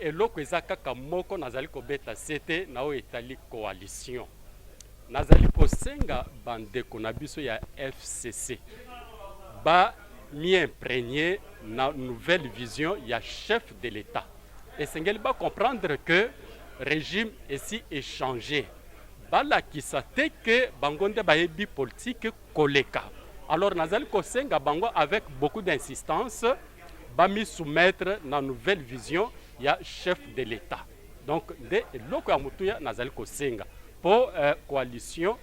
eloko eza kaka moko nazali kobeta sete na oyo etali coalition. Nazali kosenga bandeko na biso ya FCC ba mi imprégné na nouvelle vision ya chef de l'État. Et sengeli ba comprendre que régime ici est changé. Bala kisa te que bangonde bayebi politique koleka. Alors nazali kosenga bango avec beaucoup d'insistance ba mi soumettre na nouvelle vision ya chef de l'État. Donc de loko ya mutuya nazali kosenga pour coalition.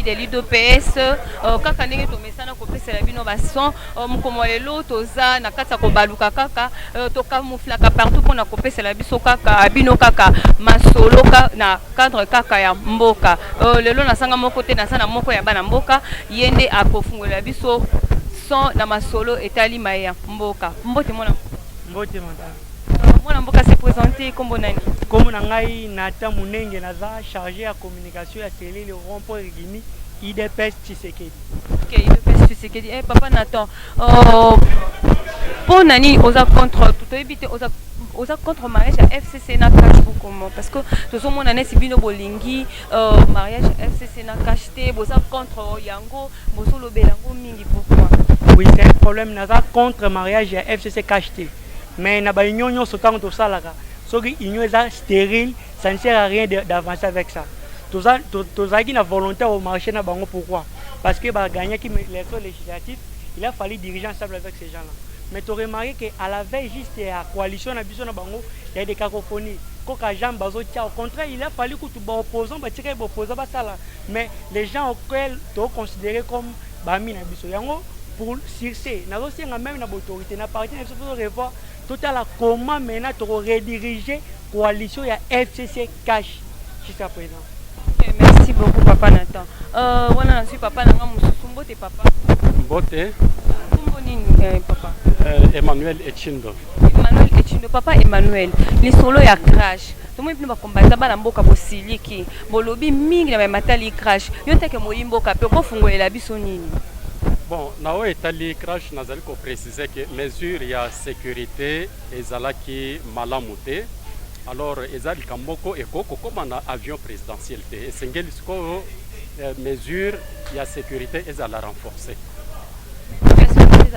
de l'UDPS kaka ndenge tomesana kopesela bino bason mukomolelo toza na kati ya kobaluka kaka tokamuflaka partout mpona kopesela biso kaka bino kaka masolo na cadre kaka ya mboka lelo nasanga moko te nasana moko ya bana mboka yende akofungolela biso son na masolo etali maya mboka mbote mona mbote madame mwana mboka se présenter kombo nani kombo na ngai Nata Munenge naza chargé ya communication ya Selile Rompo Regini IDPS Tshisekedi. OK, IDPS Tshisekedi. Eh papa Nathan, pour nani oza contre tout éviter oza contre mariage à FCC na cache pour comment parce que tout monde na nesi bino bolingi mariage FCC na cache te boza contre yango bosolo belango mingi pourquoi? Oui, c'est un problème naza contre mariage à FCC cache te. Mais na ba union sotango to salaka. Soki union est stérile, ça ne sert à rien d'avancer avec ça. Tous qui na volonté au marché na bango pourquoi? Parce que ba gagner qui l'élection législative, il a fallu diriger ensemble avec ces gens-là. Mais tu remarques qu'à la veille juste à coalition na biso na bango, il y a des cacophonies. Koka jambe bazo tia au contraire, il a fallu que tout ba opposant ba tirer ba opposant ba ça là. Mais les gens auxquels tu considéré comme ba mi na biso yango pour circer, na aussi même na autorité na parti na biso pour revoir total comment maintenant tu rediriger coalition ya FCC cash jusqu'à présent. Okay, merci beaucoup papa Nathan. Voilà, je suis papa Nanga Mususu te papa. Mbote. Kombo nini papa? Emmanuel Echindo. Emmanuel Echindo papa Emmanuel. Li solo ya crash. Tomo ipino ba kombata bana mboka bosiliki. Bolobi mingi na matali crash. Yo teke moyimboka pe ko fungolela biso nini? Bon, na etali crash nazali ko préciser que mesure ya sécurité ezalaki malamu te. Alors ezali kamboko ekoko comme na avion présidentiel te. Esengeli siko mesure ya sécurité ezala renforcer.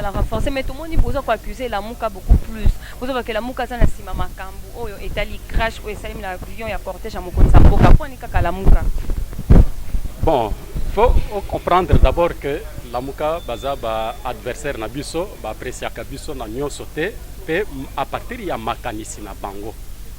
La renforcer mais tout le monde il pose quoi accuser la muka beaucoup plus. Vous savez que la muka ça na sima makambu oyo etali crash oyo salim la avion ya cortège à mokonza mboka kwa ni kaka la muka. Bon, faut comprendre d'abord que la muka baza ba adversaire na biso ba apprécier ka biso na nyonso te pe à partir ya makanisi na bango.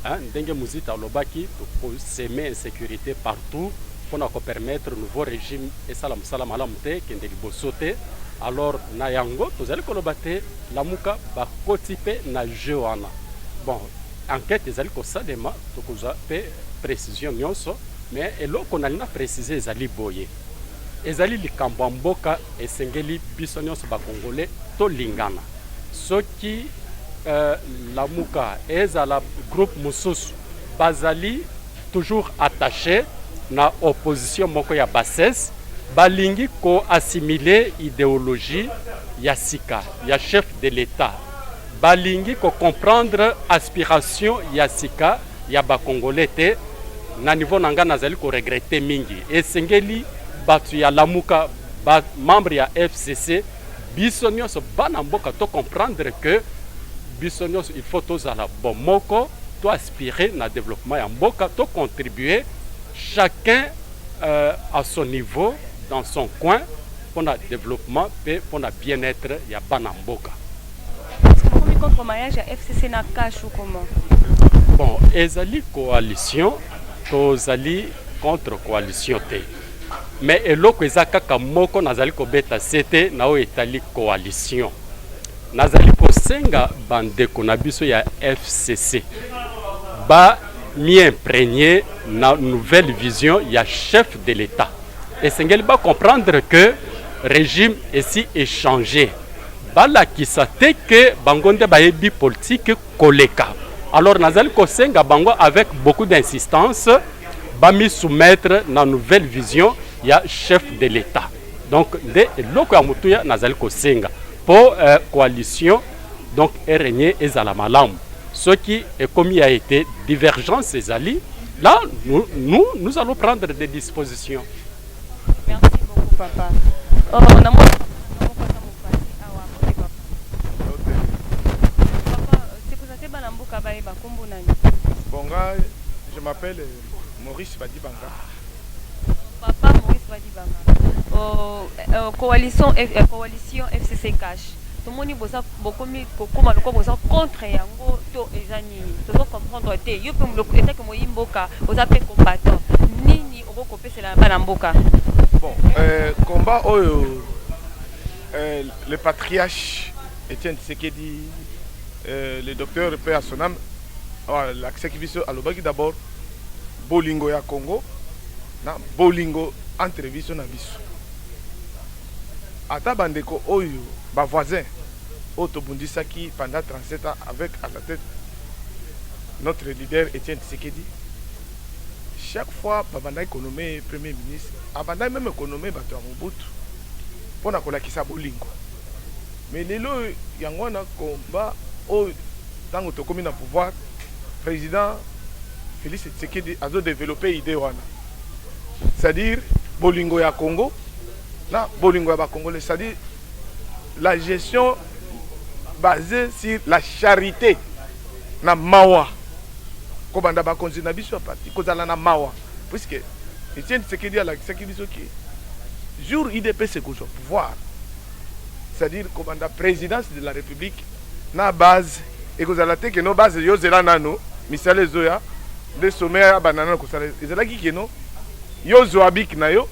Hein, ndenge muzita lobaki to semer insécurité partout pour nous permettre nouveau régime et salam salam alamte kende liboso te. Alors na yango tozali kolobate la muka ba kotipe na joana. Bon, enquête ezali ko salema to koza pe précision nyonso mais eloko na lina préciser ezali boye. Ezali likambo mboka esengeli biso nyonso ba congolais to lingana. Soki la muka ezala groupe mususu bazali toujours attaché na opposition moko ya bassesse balingi ko assimiler idéologie ya sika ya chef de l'État balingi ko comprendre aspiration ya sika ya ba congolais te na niveau nanga nazali ko regretter mingi esengeli batu ya lamuka ba membre ya FCC biso nyonso bana mboka to comprendre que biso nyonso il faut tozala bon moko to aspirer na développement ya mboka to contribuer chacun à son niveau dans son coin pour le développement et pour le bien-être ya bana mboka. Est-ce que vous contre mariage à FCC na cash ou comment? Bon, ezali coalition tozali contre coalition te. mais eloko eza kaka moko nazali kobeta sete nao etali coalition. Nazali kosenga bandeko na biso ya FCC ba mi imprégné na nouvelle vision ya chef de l'État. Et sengeli ba comprendre que régime ici est changé. Bala qui te que bangonde bayebi politique koleka. Alors nazali kosenga bango avec beaucoup d'insistance ba mi soumettre na nouvelle vision ya chef de l'État. Donc de loko ya mutuya nazali kosenga pour coalition donc régner ezala malamu. Ce qui est commis a été divergence ezali. Là nous allons prendre des dispositions. Merci beaucoup papa. Bonga, je m'appelle Maurice Badibanga. Papa Maurice Badibanga. Coalition FCC Cash. Tout le monde bosa bokomi kokoma loko bosa contre yango to ezani. To comprendre te. Yo pe mloko eta ke moyimboka bosa pe combattant. Nini oko kopesela bana mboka. Bon, combat oyo le patriarche Etienne Tshisekedi, le docteur Père Sonam, l'accès qui vise à l'obaki d'abord, bolingo ya Congo, na bolingo entre biso na biso. Ata bandeko oyo, ba voisin, Otobundisaki pendant 37 ans avec à la tête notre leader Etienne Tshisekedi. Chaque fois, babanda économie premier ministre, abanda même économie bato ya Mobutu, pour na kolakisa bolingo. Mais lelo yango na combat au tango tokomi na pouvoir président Félix Tshisekedi a développé idée wana, c'est-à-dire bolingo ya Congo na bolingo ya ba Congolais, c'est-à-dire la gestion basée sur la charité na mawa ko banda ba konzi na biso parti kozala na mawa, puisque Etienne Tshisekedi a la biso qui jour IDPC ko pouvoir, c'est-à-dire que la présidence de la République na base et que la tête que nos bases yo zela nano misale zoya de sommet à banana ko sala ezala ki keno yo zoabik na yo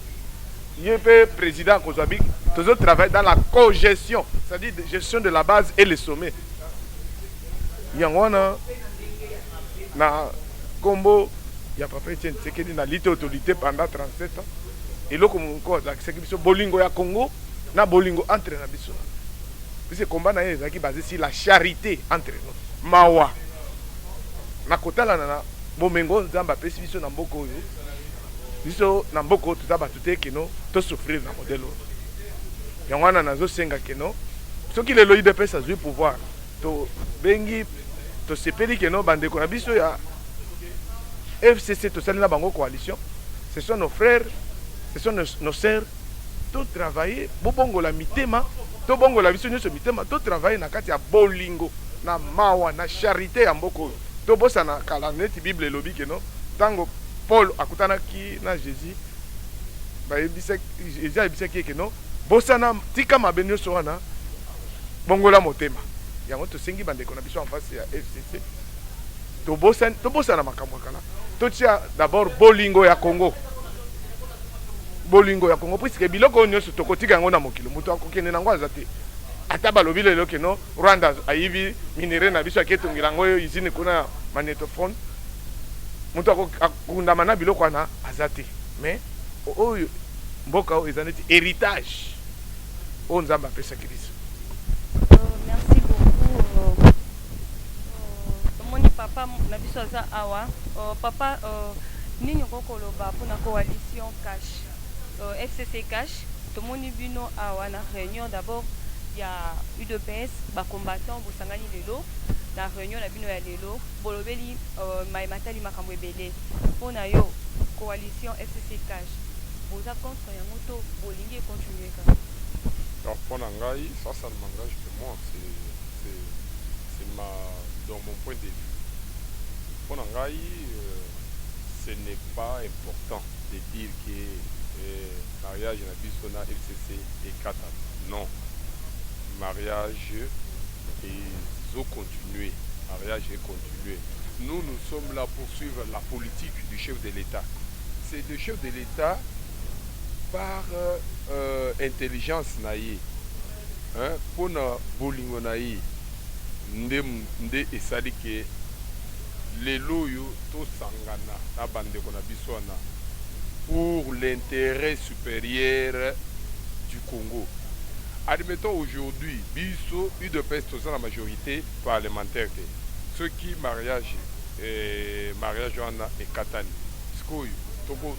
pe président ko zoabik toujours travaille dans la cogestion, c'est-à-dire de gestion de la base et le sommet. Yangona na combo ya papa Etienne Tshisekedi na lite autorité pendant 37 ans et là comme ko la sécurité bolingo ya Congo na bolingo entre na biso. Puisque combat na yé qui basé sur la charité entre nous. Mawa. Na kotala na bomengo nzamba pesi biso na mboko oyo. Biso na mboko tuzaba tuté keno to souffrir na modèle. Yangwana nazo senga keno. Soki lelo IDP sa zui pouvoir. To bengi to sepeli keno bandeko na biso ya FCC to salina bango coalition. Ce sont nos frères, ce sont nos sœurs. To travailler bongo la mitema to bongo la biso nyoso mitema to travailler na kati ya bolingo na mawa na charité ya mboko to bosa na kalaneti bible lobi keno tango Paul akutana ki na Jésus ba yebisa Jésus yebisa ki keno bosa na tika mabenyo so wana bongo la motema yango to sengi bandeko na biso en face ya FCC to bosa na makamwa kala to tia d'abord bolingo ya Congo. Bolingo ya Congo puisque biloko nyonso tokotika yango na mokilo mutu akokende nango azate ata balobi lelo keno Rwanda ayivi minere na biso aketungira ngo usine kuna magnétophone mutu akundama na biloko na azate mais oyo mboka o ezaneti héritage o nzamba pesa kibiso. Merci beaucoup. Moni papa na biso aza awa papa nini kokoloba pour na coalition cash FCC Cash, tout le monde bino à la réunion d'abord il y a UDPS ba combattant bo sangani lelo la réunion la bino ya lelo bolobeli maimatali makambo ebele pona yo coalition FCC Cash boza contre ya moto bolingi continuer ka. Alors pour Nangai ça ne m'engage que moi, c'est dans mon point de vue. Pour Nangai ce n'est pas important de dire que mariage na biso na FCC et 4 ans. Non. Mariage est continué. Mariage est continué. Nous sommes là pour suivre la politique du chef de l'État. C'est le chef de l'État par intelligence na ye mpona bolingo na ye nde esali ke lelo oyo tosangana na bandeko na biso wana pour l'intérêt supérieur du Congo. Admettons aujourd'hui, biso UDPS toza la majorité parlementaire. Ceux qui mariage wana et katani.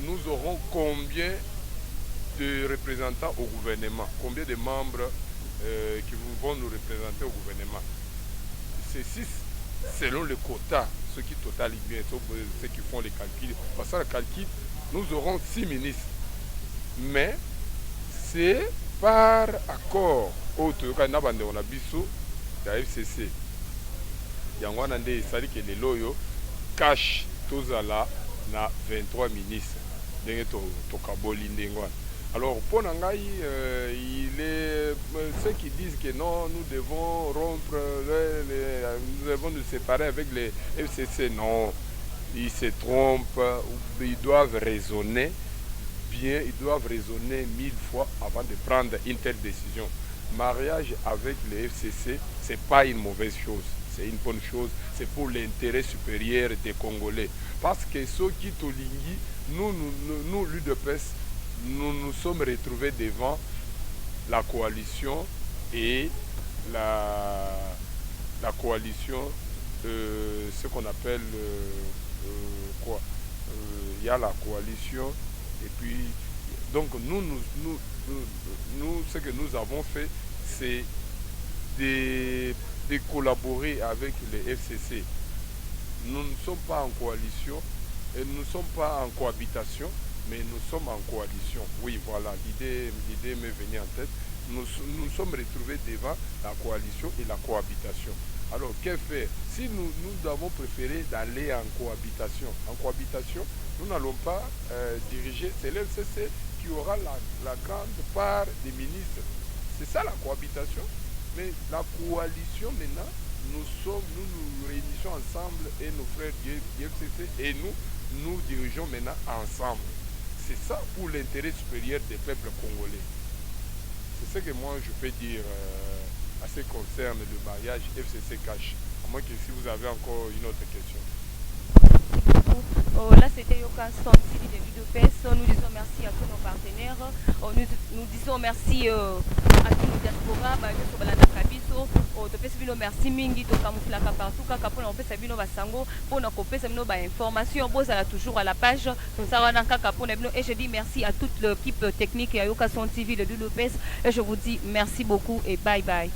Nous aurons combien de représentants au gouvernement, combien de membres qui vont nous représenter au gouvernement. C'est 6 selon le quota, ceux qui totalisent bien, ceux qui font les calculs. Parce que le calcul, nous aurons 6 ministres. Mais c'est par accord autre na bande on a biso ya FCC. Yango wana nde esali ke lelo yo cash tozala na 23 ministres. Ndenge tokaboli ndenge wana. Alors, pour Nangaï, il est ceux qui disent que non, nous devons rompre, nous devons nous séparer avec les FCC. Non, ils se trompent, ils doivent raisonner bien, ils doivent raisonner 1000 fois avant de prendre une telle décision. Mariage avec les FCC, ce n'est pas une mauvaise chose, c'est une bonne chose, c'est pour l'intérêt supérieur des Congolais. Parce que ceux qui tolingi, nous l'UDPS, nous nous sommes retrouvés devant la coalition et la coalition, ce qu'on appelle quoi, il y a la coalition et puis donc nous ce que nous avons fait, c'est de collaborer avec les FCC. Nous ne sommes pas en coalition et nous ne sommes pas en cohabitation, mais nous sommes en coalition. Oui, voilà, l'idée m'est venue en tête. Nous sommes retrouvés devant la coalition et la cohabitation. Alors, que faire? Si nous avons préféré d'aller en cohabitation, nous n'allons pas diriger, c'est l'FCC qui aura la grande part des ministres. C'est ça la cohabitation. Mais la coalition, maintenant, nous réunissons ensemble et nos frères du FCC et nous dirigeons maintenant ensemble. C'est ça pour l'intérêt supérieur des peuples congolais. C'est ce que moi je peux dire à ce qui concerne le mariage FCC Cash. À moins que si vous avez encore une autre question. Là c'était Yoka Santili de l'UDPS. Nous disons merci à tous nos partenaires. Nous disons merci à tous nos diaspora. Merci mingi to camouflaka partout kaka pona opesa bino basango pona kopesa bino ba information bozala toujours à la page wana kaka pona bino et je dis merci à toute l'équipe technique ya Yoka Son TV de l'UDPS et je vous dis merci beaucoup et bye bye.